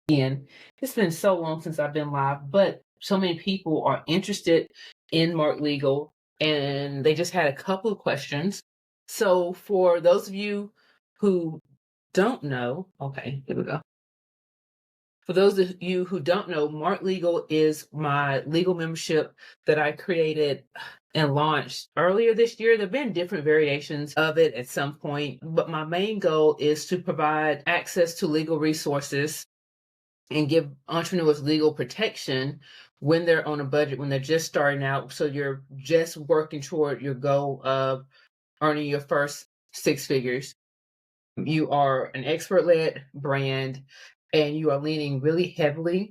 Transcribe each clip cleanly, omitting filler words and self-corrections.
And it's been so long since I've been live, but so many people are interested in Mark Legal and they just had a couple of questions. So for those of you who don't know, okay, here we go. For those of you who don't know, Mark Legal is my legal membership that I created and launched earlier this year. There have been different variations of it at some point, but my main goal is to provide access to legal resources and give entrepreneurs legal protection when they're on a budget, when they're just starting out. So you're just working toward your goal of earning your first six figures. You are an expert-led brand and you are leaning really heavily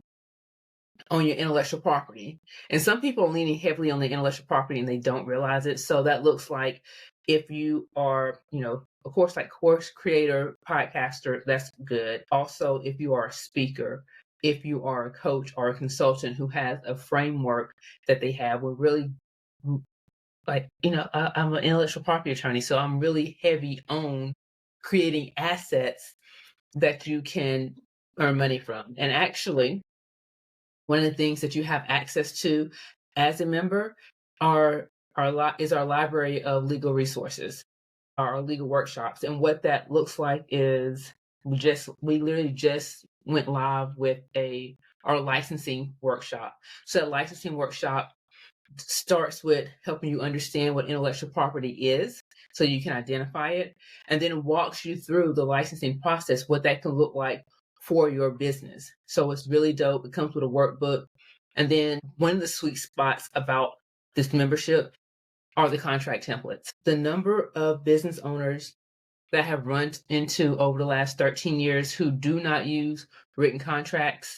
on your intellectual property. And some people are leaning heavily on the intellectual property and they don't realize it. So that looks like if you are, of course, like course creator, podcaster, that's good. Also, if you are a speaker, if you are a coach or a consultant who has a framework that they have, we're really like, I'm an intellectual property attorney, so I'm really heavy on creating assets that you can earn money from. And actually, one of the things that you have access to as a member is our library of legal resources, our legal workshops. And what that looks like is we literally just went live with our licensing workshop. So that licensing workshop starts with helping you understand what intellectual property is so you can identify it, and then walks you through the licensing process, what that can look like for your business. So it's really dope. It comes with a workbook. And then one of the sweet spots about this membership are the contract templates. The number of business owners that have run into over the last 13 years who do not use written contracts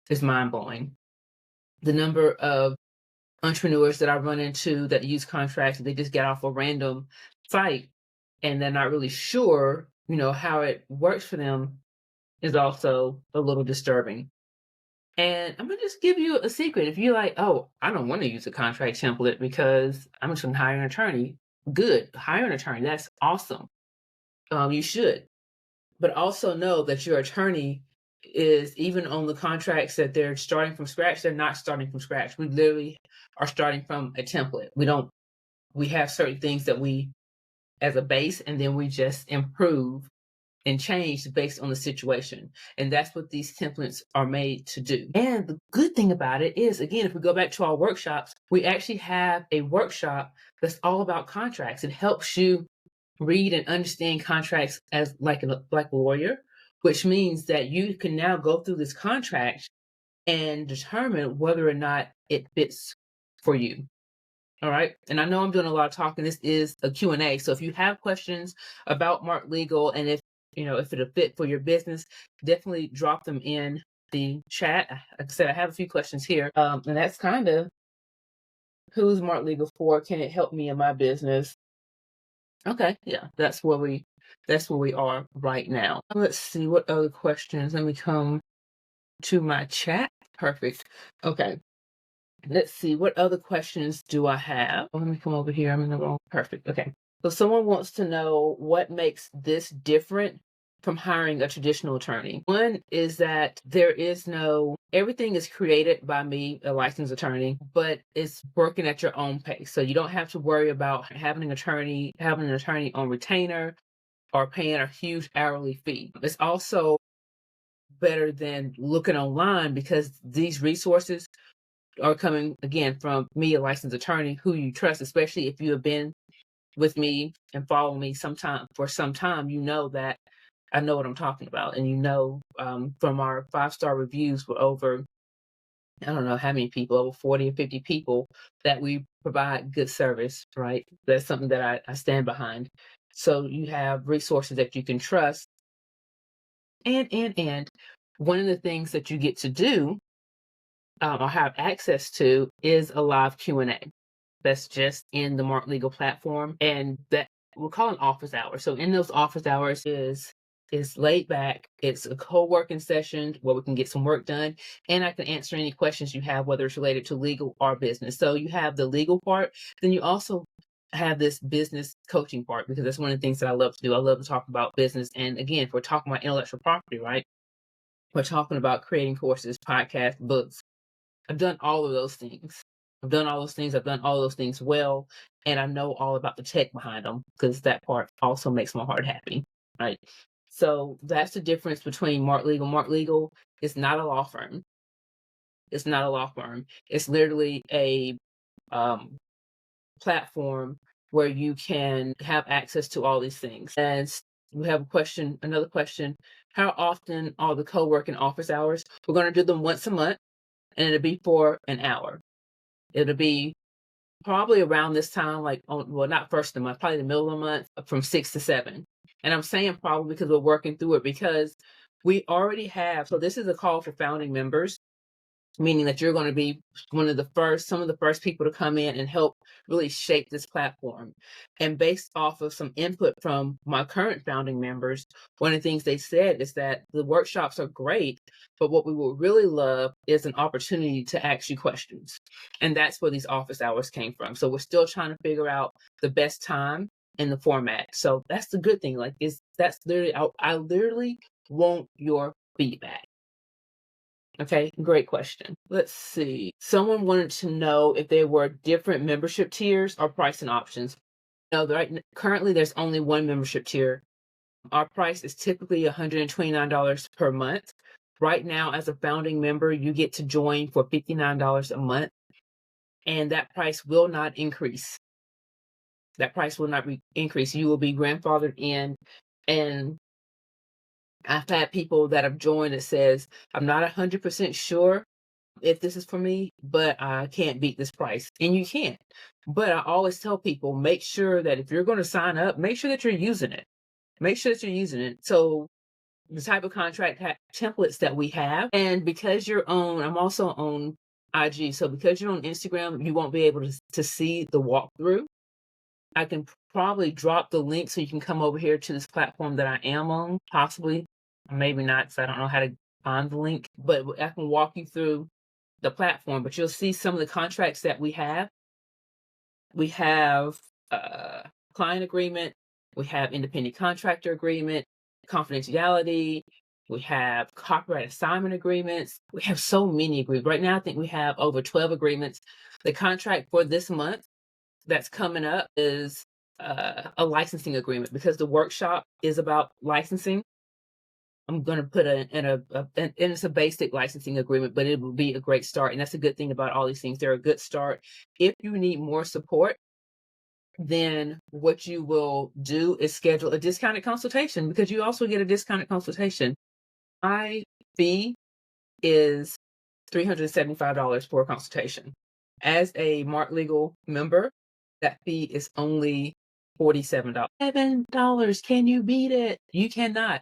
is mind-blowing. The number of entrepreneurs that I run into that use contracts, they just get off a random site and they're not really sure, how it works for them, is also a little disturbing. And I'm gonna just give you a secret. If you're like, oh, I don't want to use a contract template because I'm just gonna hire an attorney, good, hire an attorney. That's awesome. You should, but also know that your attorney is, even on the contracts that they're starting from scratch, they're not starting from scratch. We literally are starting from a template. We have certain things that we as a base, and then we just improve and change based on the situation. And that's what these templates are made to do. And the good thing about it is, again, if we go back to our workshops, we actually have a workshop that's all about contracts. It helps you read and understand contracts as like a lawyer, which means that you can now go through this contract and determine whether or not it fits for you. All right. And I know I'm doing a lot of talking. This is a Q&A. So if you have questions about Mark Legal and if it'll fit for your business, definitely drop them in the chat. Like I said, I have a few questions here. And that's kind of, who's Mark Legal for? Can it help me in my business? Okay. Yeah, that's where we are right now. Let's see what other questions. Let me come to my chat. Perfect. Okay. Let's see, what other questions do I have? Oh, let me come over here. I'm in the wrong. Perfect. Okay. So someone wants to know what makes this different from hiring a traditional attorney. One is that everything is created by me, a licensed attorney, but it's working at your own pace. So you don't have to worry about having an attorney on retainer or paying a huge hourly fee. It's also better than looking online because these resources are coming, again, from me, a licensed attorney who you trust, especially if you have been with me and follow me for some time, you know that I know what I'm talking about. And from our 5-star reviews with over, I don't know how many people, over 40 or 50 people, that we provide good service, right? That's something that I stand behind. So you have resources that you can trust. And one of the things that you get to do or have access to is a live Q&A. That's just in the Mark Legal platform, and that we're calling office hours. So in those office hours is laid back. It's a co-working session where we can get some work done, and I can answer any questions you have, whether it's related to legal or business. So you have the legal part, then you also have this business coaching part, because that's one of the things that I love to do. I love to talk about business, and again, if we're talking about intellectual property, right? We're talking about creating courses, podcasts, books. I've done all of those things. I've done all those things well, and I know all about the tech behind them because that part also makes my heart happy, right? So that's the difference between Mark Legal. Mark Legal is not a law firm. It's not a law firm. It's literally a um, platform where you can have access to all these things. And we have another question. How often are the co-working office hours? We're going to do them once a month, and it'll be for an hour. It'll be probably around this time, like, well, not first of the month, probably the middle of the month, from 6 to 7. And I'm saying probably because we're working through it, because we already have, so this is a call for founding members, meaning that you're going to be some of the first people to come in and help really shape this platform. And based off of some input from my current founding members, one of the things they said is that the workshops are great, but what we would really love is an opportunity to ask you questions. And that's where these office hours came from. So we're still trying to figure out the best time and the format. So that's the good thing. Like, that's literally, I literally want your feedback. Okay, great question. Let's see. Someone wanted to know if there were different membership tiers or pricing options. No, currently there's only one membership tier. Our price is typically $129 per month. Right now, as a founding member, you get to join for $59 a month, and that price will not increase. That price will not increase. You will be grandfathered in, and I've had people that have joined that says, I'm not 100% sure if this is for me, but I can't beat this price. And you can't. But I always tell people, make sure that if you're going to sign up, make sure that you're using it. Make sure that you're using it. So the type of contract templates that we have, and because I'm also on IG. So because you're on Instagram, you won't be able to see the walkthrough. I can probably drop the link so you can come over here to this platform that I am on, possibly, or maybe not, because I don't know how to find the link, but I can walk you through the platform. But you'll see some of the contracts that we have. We have client agreement, we have independent contractor agreement, confidentiality, we have copyright assignment agreements. We have so many agreements. Right now, I think we have over 12 agreements. The contract for this month that's coming up is a licensing agreement, because the workshop is about licensing. I'm going to put and it's a basic licensing agreement, but it will be a great start. And that's a good thing about all these things. They're a good start. If you need more support, then what you will do is schedule a discounted consultation, because you also get a discounted consultation. My fee is $375 for a consultation. As a Mark Legal member, that fee is only $47. $7. Can you beat it? You cannot.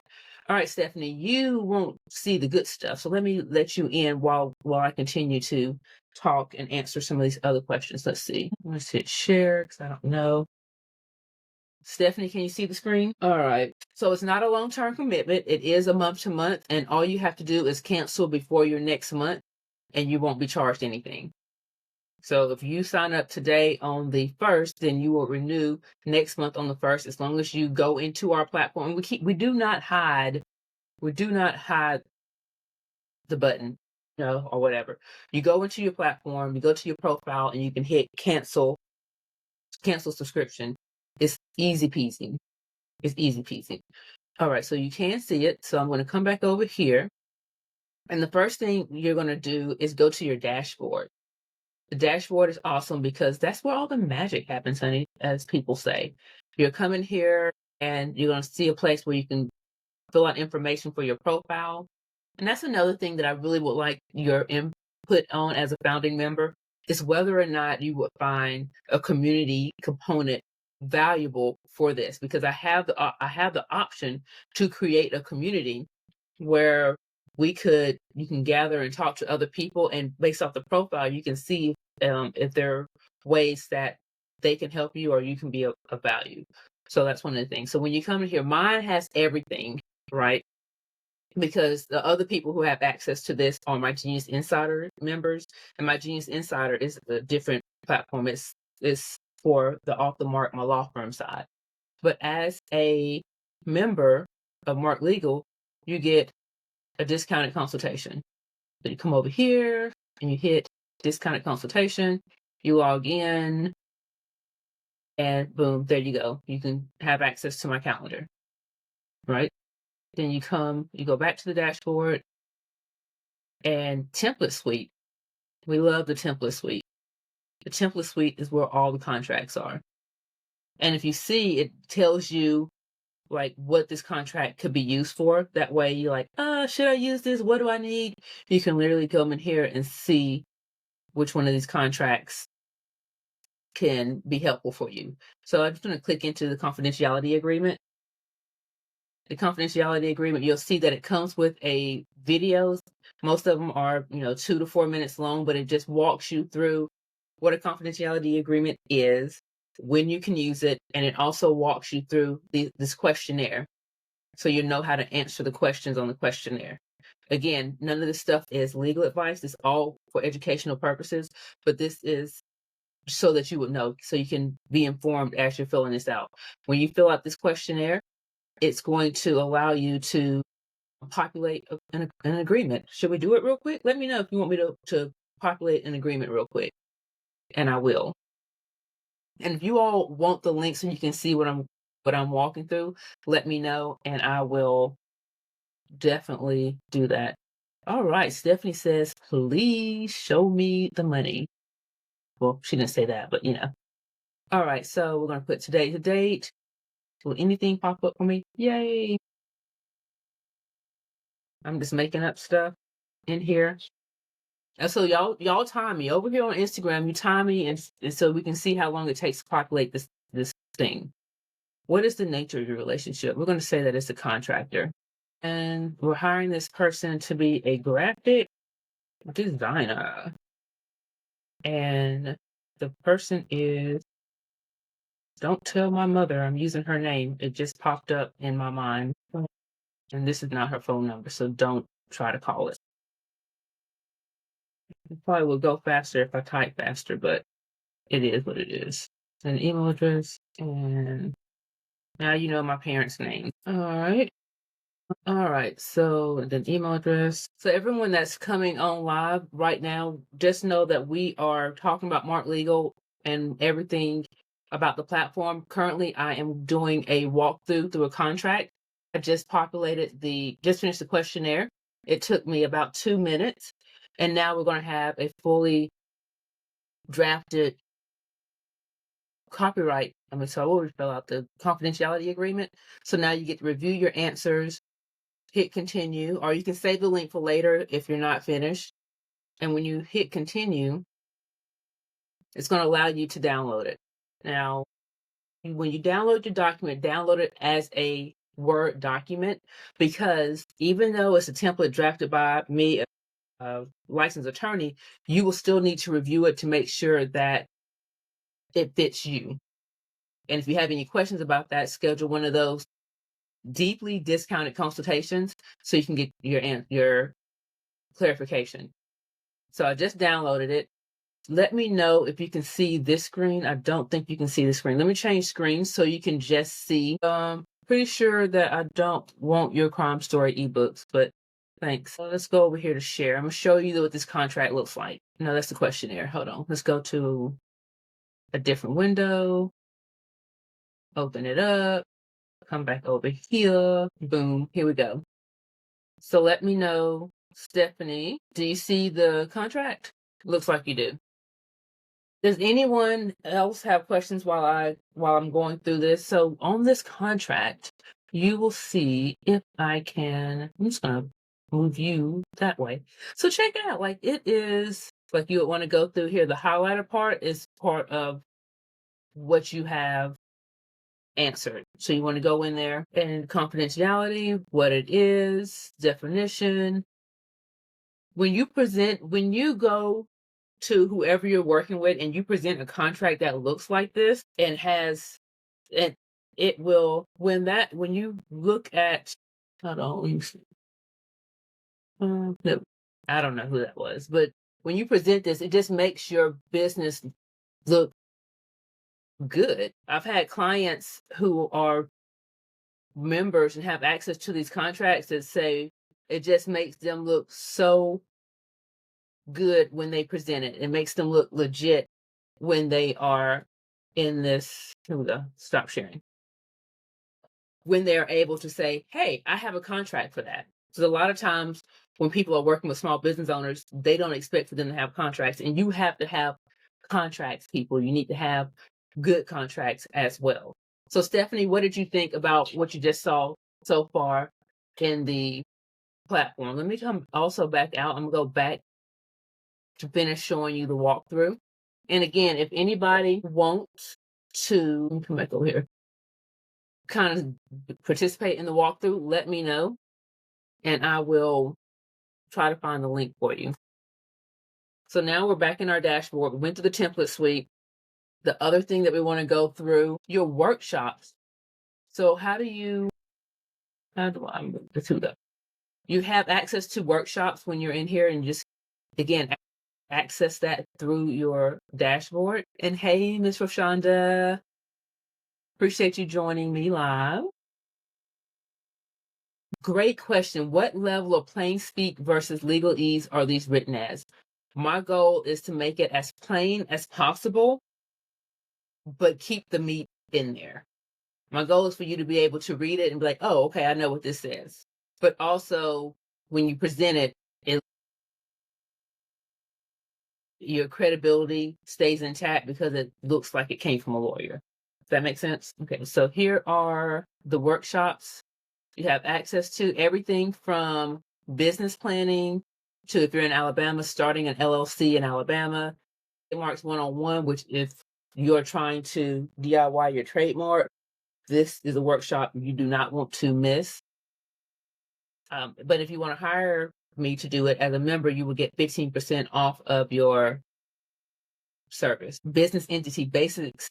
All right, Stephanie, you won't see the good stuff. So let me let you in while I continue to talk and answer some of these other questions. Let's see. Let's hit share because I don't know. Stephanie, can you see the screen? All right. So it's not a long-term commitment. It is a month to month, and all you have to do is cancel before your next month, and you won't be charged anything. So if you sign up today on the 1st, then you will renew next month on the 1st, as long as you go into our platform. We do not hide the button, or whatever. You go into your platform, you go to your profile, and you can hit cancel subscription. It's easy peasy. It's easy peasy. All right, so you can see it. So I'm going to come back over here. And the first thing you're going to do is go to your dashboard. The dashboard is awesome because that's where all the magic happens, honey, as people say. You're coming here and you're going to see a place where you can fill out information for your profile. And that's another thing that I really would like your input on as a founding member, is whether or not you would find a community component valuable for this, because I have the option to create a community where you can gather and talk to other people, and based off the profile, you can see if there are ways that they can help you or you can be of value. So that's one of the things. So when you come in here, mine has everything, right? Because the other people who have access to this are my Genius Insider members, and my Genius Insider is a different platform. It's for the Off the Mark, my law firm side. But as a member of Mark Legal, you get a discounted consultation. So you come over here and you hit discounted consultation, you log in, and boom, there you go. You can have access to my calendar, right? Then you go back to the dashboard and template suite. We love the template suite. The template suite is where all the contracts are. And if you see, it tells you like what this contract could be used for. That way you're like, should I use this? What do I need? You can literally come in here and see which one of these contracts can be helpful for you. So I'm just going to click into the confidentiality agreement. The confidentiality agreement, you'll see that it comes with a videos. Most of them are, 2 to 4 minutes long, but it just walks you through what a confidentiality agreement is, when you can use it, and it also walks you through this questionnaire. So you know how to answer the questions on the questionnaire. Again, none of this stuff is legal advice. It's all for educational purposes, but this is so that you would know, so you can be informed as you're filling this out. When you fill out this questionnaire, it's going to allow you to populate an agreement. Should we do it real quick? Let me know if you want me to populate an agreement real quick, and I will. And if you all want the link so you can see what I'm walking through, let me know, and I will definitely do that. All right, Stephanie says, please show me the money. Well, she didn't say that, but All right, so we're going to put today's date. Will anything pop up for me? Yay. I'm just making up stuff in here. And so y'all time me over here on Instagram. You time me, and so we can see how long it takes to populate this thing. What is the nature of your relationship? We're going to say that it's a contractor, and we're hiring this person to be a graphic designer, and the person is. Don't tell my mother I'm using her name. It just popped up in my mind, and this is not her phone number, so don't try to call it. It probably will go faster if I type faster, but it is what it is. An email address, and now you know my parents' name. All right, so the email address. So everyone that's coming on live right now, just know that we are talking about MARKEDlegal and everything about the platform. Currently, I am doing a walkthrough through a contract. I just finished the questionnaire. It took me about 2 minutes, and now we're going to have a fully drafted copyright. So I will fill out the confidentiality agreement. So now you get to review your answers, hit continue, or you can save the link for later if you're not finished. And when you hit continue, it's going to allow you to download it. Now, when you download your document, download it as a Word document, because even though it's a template drafted by me, a licensed attorney, you will still need to review it to make sure that it fits you. And if you have any questions about that, schedule one of those deeply discounted consultations so you can get your clarification. So I just downloaded it. Let me know if you can see this screen. I don't think you can see the screen. Let me change screens so you can just see. Pretty sure that I don't want your crime story ebooks, but thanks. So let's go over here to share. I'm going to show you what this contract looks like. No, that's the questionnaire. Hold on. Let's go to a different window. Open it up. Come back over here. Boom. Here we go. So let me know, Stephanie, do you see the contract? Looks like you do. Does anyone else have questions while I'm going through this? So on this contract, you will see if I can. I'm just gonna move you that way. So check it out. Like, it is like you would want to go through here. The highlighter part is part of what you have answered. So you want to go in there and confidentiality, what it is, definition. When you go to whoever you're working with and you present a contract that looks like this and it will, when you look at, hold on, let me see. No, I don't know who that was, but when you present this, it just makes your business look good. I've had clients who are members and have access to these contracts that say, It just makes them look so good when they present it. It makes them look legit when they are in this. Here we go. Stop sharing. When they're able to say, hey, I have a contract for that. So a lot of times when people are working with small business owners, they don't expect for them to have contracts. And you have to have contracts, people. You need to have good contracts as well. So Stephanie, what did you think about what you just saw so far in the platform? Let me come also back out. I'm gonna go back to finish showing you the walkthrough. And again, if anybody wants to, let me come back over here, kind of participate in the walkthrough, let me know, and I will try to find the link for you. So now we're back in our dashboard. We went to the template suite. The other thing that we want to go through, your workshops. So how do I move the two up? You have access to workshops when you're in here, and just, again, access that through your dashboard. And hey, Miss Roshonda, appreciate you joining me live. Great question. What level of plain speak versus legalese are these written as? My goal is to make it as plain as possible, but keep the meat in there. My goal is for you to be able to read it and be like, oh, okay, I know what this says. But also, when you present it, your credibility stays intact because it looks like it came from a lawyer. Does that make sense? Okay, so here are the workshops. You have access to everything from business planning to, if you're in Alabama, starting an LLC in Alabama, trademarks 101, which if you're trying to DIY your trademark, this is a workshop you do not want to miss. But if you want to hire me to do it as a member, you will get 15% off of your service. Business entity basics.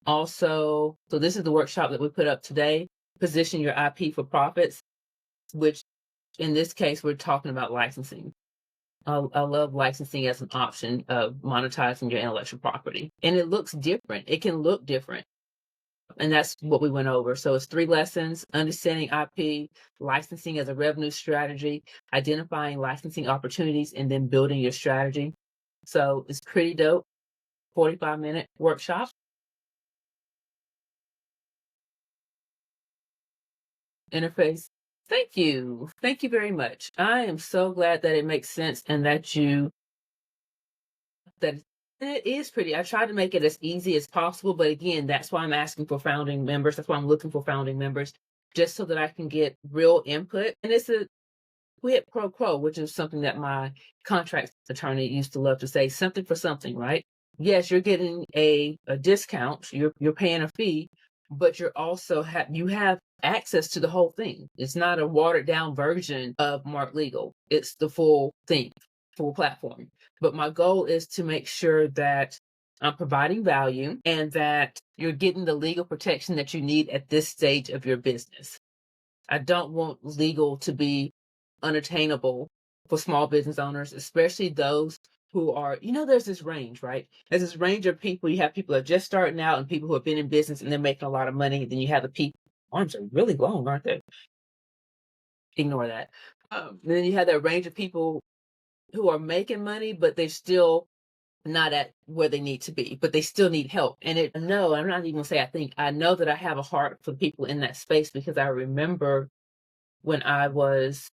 Also, so this is the workshop that we put up today. Position your IP for profits, which in this case, we're talking about licensing. I love licensing as an option of monetizing your intellectual property. And it looks different. It can look different. And that's what we went over. So it's 3 lessons: understanding IP, licensing as a revenue strategy, identifying licensing opportunities, and then building your strategy. So it's pretty dope. 45-minute workshop. Interface. Thank you. Thank you very much. I am so glad that it makes sense and that it is pretty. I tried to make it as easy as possible, but again, that's why I'm asking for founding members. That's why I'm looking for founding members, just so that I can get real input. And it's a quid pro quo, which is something that my contract attorney used to love to say, something for something, right? Yes, you're getting a discount, you're paying a fee, but you're also you have access to the whole thing. It's not a watered down version of MARKEDlegal. It's the full thing, full platform. But my goal is to make sure that I'm providing value and that you're getting the legal protection that you need at this stage of your business. I don't want legal to be unattainable for small business owners, especially those who are, there's this range, right? There's this range of people. You have people that are just starting out and people who have been in business and they're making a lot of money. Then you have the people, arms are really long, aren't they? Ignore that. Then you have that range of people who are making money, but they're still not at where they need to be, but they still need help. And I'm not even gonna say I know that I have a heart for people in that space, because I remember when I was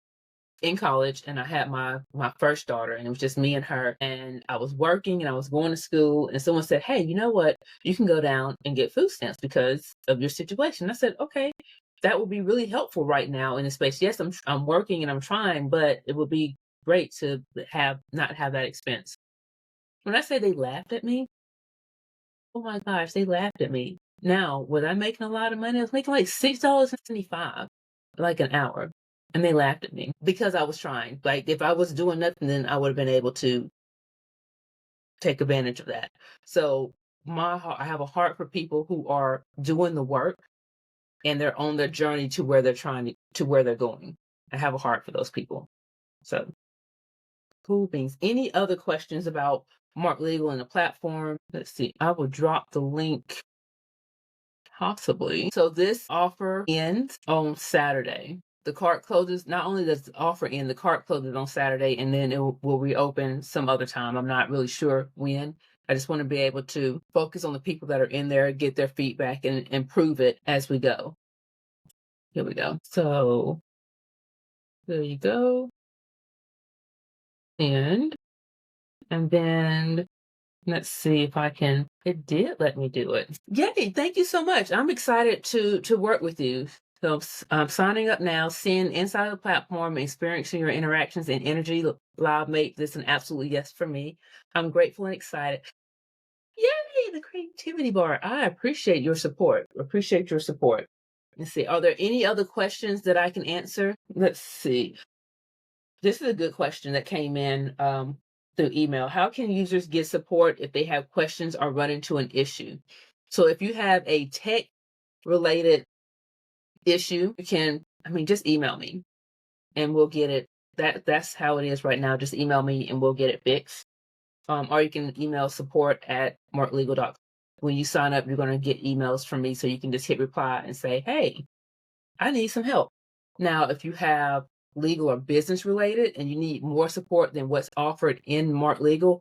in college and I had my first daughter, and it was just me and her, and I was working and I was going to school, and someone said, hey, you know what, you can go down and get food stamps because of your situation. I said, okay, that would be really helpful right now in this space. Yes, I'm working and I'm trying, but it would be great to not have that expense. When I say they laughed at me, oh my gosh, they laughed at me. Now, was I making a lot of money? I was making like $6.75, like an hour. And they laughed at me because I was trying. Like, if I was doing nothing, then I would have been able to take advantage of that. So I have a heart for people who are doing the work and they're on their journey to where where they're going. I have a heart for those people. So cool beans. Any other questions about MARKEDlegal and the platform? Let's see. I will drop the link possibly. So this offer ends on Saturday. the cart closes, not only does the offer end, the cart closes on Saturday, and then it will reopen some other time. I'm not really sure when. I just want to be able to focus on the people that are in there, get their feedback, and improve it as we go. Here we go. So there you go. And then let's see if I can. It did let me do it. Yay! Thank you so much. I'm excited to work with you. So I'm signing up now, seeing inside the platform, experiencing your interactions and energy. Live make this an absolutely yes for me. I'm grateful and excited. Yay! The creativity bar. I appreciate your support. Appreciate your support. Let's see. Are there any other questions that I can answer? Let's see. This is a good question that came in through email. How can users get support if they have questions or run into an issue? So if you have a tech related issue, you can, just email me and we'll get it. That's how it is right now. Just email me and we'll get it fixed. Or you can email support@markedlegal.com. When you sign up, you're going to get emails from me. So you can just hit reply and say, hey, I need some help. Now, if you have legal or business related and you need more support than what's offered in Mark Legal,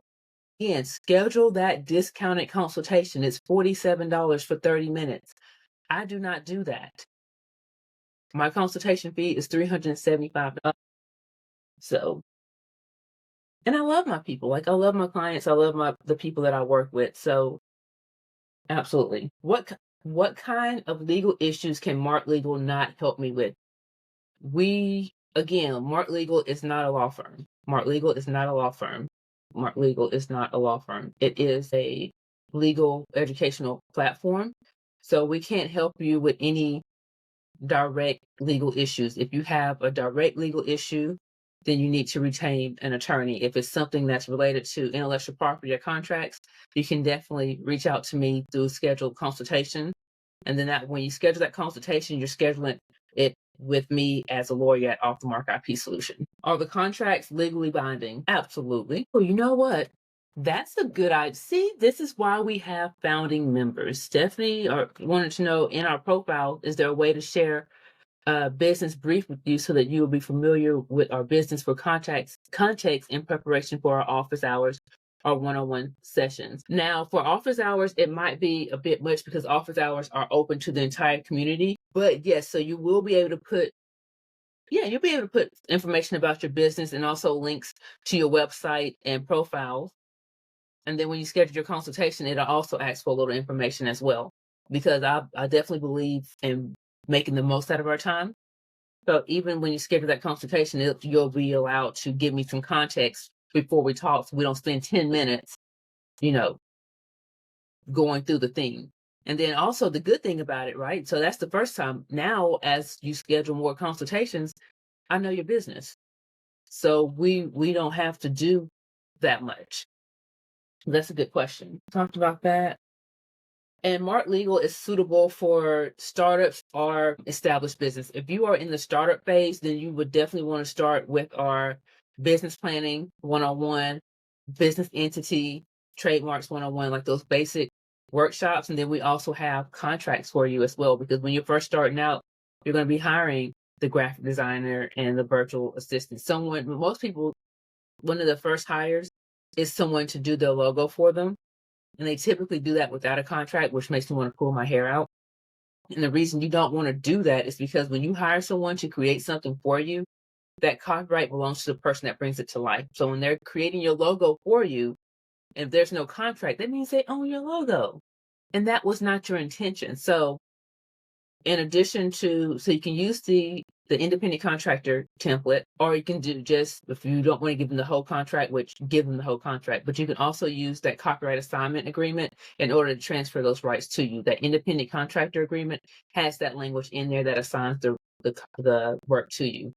again, schedule that discounted consultation. It's $47 for 30 minutes. I do not do that. My consultation fee is $375. So, and I love my people. Like, I love my clients. I love the people that I work with. So absolutely. What kind of legal issues can Mark Legal not help me with? Mark Legal is not a law firm. Mark Legal is not a law firm. Mark Legal is not a law firm. It is a legal educational platform. So we can't help you with any direct legal issues. If you have a direct legal issue, then you need to retain an attorney. If it's something that's related to intellectual property or contracts, you can definitely reach out to me through scheduled consultation. And then when you schedule that consultation, you're scheduling it with me as a lawyer at Off the Mark IP Solution. Are the contracts legally binding? Absolutely. Well, you know what? That's a good idea. See, this is why we have founding members. Stephanie wanted to know in our profile, is there a way to share a business brief with you so that you will be familiar with our business for context in preparation for our office hours or one-on-one sessions? Now, for office hours, it might be a bit much because office hours are open to the entire community. But yes, so you will be able to put information about your business and also links to your website and profiles. And then when you schedule your consultation, it'll also ask for a little information as well, because I definitely believe in making the most out of our time. So even when you schedule that consultation, you'll be allowed to give me some context before we talk, so we don't spend 10 minutes, going through the thing. And then also the good thing about it, right? So that's the first time. Now, as you schedule more consultations, I know your business. So we don't have to do that much. That's a good question. Talked about that. And Mark Legal is suitable for startups or established business. If you are in the startup phase, then you would definitely want to start with our business planning 101, business entity, trademarks 101, like those basic workshops. And then we also have contracts for you as well, because when you're first starting out, you're going to be hiring the graphic designer and the virtual assistant. Most people, one of the first hires is someone to do their logo for them. And they typically do that without a contract, which makes me want to pull my hair out. And the reason you don't want to do that is because when you hire someone to create something for you, that copyright belongs to the person that brings it to life. So when they're creating your logo for you, if there's no contract, that means they own your logo. And that was not your intention. So in addition to, so you can use the independent contractor template, or you can do just, if you don't want to give them the whole contract, which give them the whole contract, but you can also use that copyright assignment agreement in order to transfer those rights to you. That independent contractor agreement has that language in there that assigns the work to you.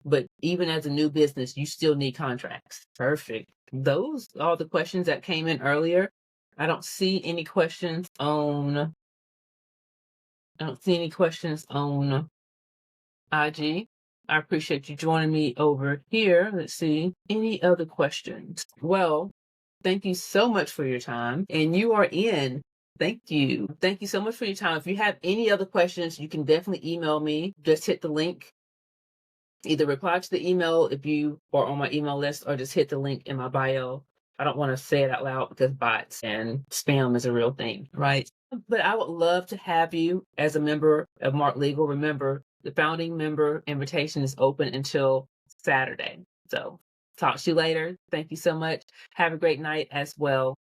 But even as a new business, you still need contracts. Perfect. Those are the questions that came in earlier. I don't see any questions on IG. I appreciate you joining me over here. Let's see. Any other questions? Well, thank you so much for your time. And you are in. Thank you. Thank you so much for your time. If you have any other questions, you can definitely email me. Just hit the link either reply to the email if you are on my email list, or just hit the link in my bio. I don't want to say it out loud because bots and spam is a real thing, right? But I would love to have you as a member of Mark Legal. Remember, the founding member invitation is open until Saturday. So talk to you later. Thank you so much. Have a great night as well.